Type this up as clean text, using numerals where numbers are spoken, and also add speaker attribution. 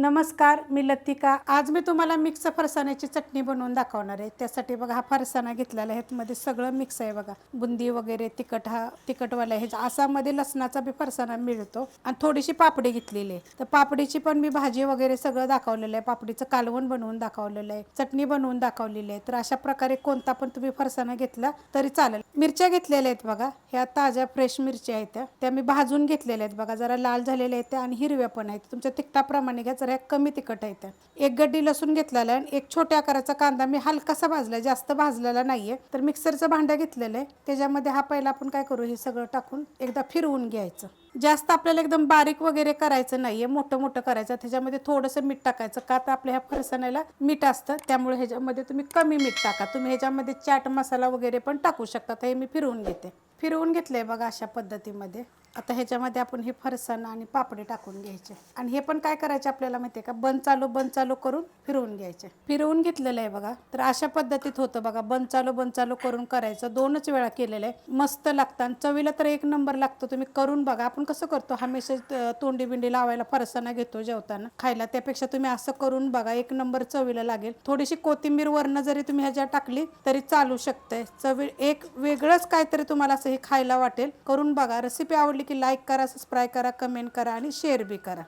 Speaker 1: नमस्कार, मी लतिका। आज मी तुम्हाला मिक्स फरसाण्याची चटणी बनवून दाखवणार आहे। त्यासाठी बघा हा फरसाणा घेतलेला आहे, ह्यामध्ये सगळं मिक्स आहे बघा, बुंदी वगैरे, तिखटवाला आहे। आसामध्ये लसणाचा बी फरसाणा मिळतो आणि थोडीशी पापडी घेतलेली आहे। तर पापडीची पण मी भाजी वगैरे सगळं दाखवलेलं आहे, पापडीचं कालवण बनवून दाखवलेलं आहे, चटणी बनवून दाखवलेली आहे। तर अशा प्रकारे कोणता पण तुम्ही फरसाणा घेतला तरी चालेल। मिरच्या घेतलेल्या आहेत बघा, ह्या ताज्या फ्रेश मिरच्या आहेत, त्या मी भाजून घेतलेल्या आहेत बघा, जरा लाल झालेल्या आहेत आणि हिरव्या पण आहेत। तुमच्या तिखटाप्रमाणे घ्या, जरा कमी तिखट आहे। एक गड्डी लसूण घेतलेला आहे, एक छोट्या आकाराचा कांदा मी हलकासा भाजला, जास्त भाजलेला नाहीये। तर मिक्सरचं भांडं घेतलेलं आहे, त्याच्यामध्ये हा पहिला आपण काय करू, हे सगळं टाकून एकदा फिरवून घ्यायचं। जास्त आपल्याला एकदम बारीक वगैरे करायचं नाहीये, मोठं मोठं करायचं। त्याच्यामध्ये थोडंसं मीठ टाकायचं, का तर आपल्या ह्या फरसाण्याला मीठ असतं, त्यामुळे ह्याच्यामध्ये तुम्ही कमी मीठ टाका। तुम्ही ह्याच्यामध्ये चाट मसाला वगैरे पण टाकू शकता। हे मी फिरवून घेते, फिरवून घेतलंय बघा अशा पद्धतीमध्ये। आता ह्याच्यामध्ये आपण हे फरसाण आणि पापडी टाकून घ्यायचे आणि हे पण काय करायचे आपल्याला माहिती आहे का, बंद चालू करून फिरवून घ्यायचे। फिरवून घेतलेलं आहे बघा, तर अशा पद्धतीत होतं बघा, बंद चालू करून करायचं। 2च वेळा केलेलं आहे, मस्त लागतं आणि चवीला तर एक नंबर लागतो। तुम्ही करून बघा। आपण कसं करतो, हमेशा तोंडी बिंडी लावायला फरसाणा घेतो जेवताना खायला, त्यापेक्षा तुम्ही असं करून बघा, एक नंबर चवीला लागेल। थोडीशी कोथिंबीर वरनं जरी तुम्ही ह्याच्यात टाकली तरी चालू शकते। चवी एक वेगळंच काहीतरी तुम्हाला असं हे खायला वाटेल। करून बघा। रेसिपी आवडली की लाईक करा, सबस्क्राईब करा, कमेंट करा आणि शेअर बी करा।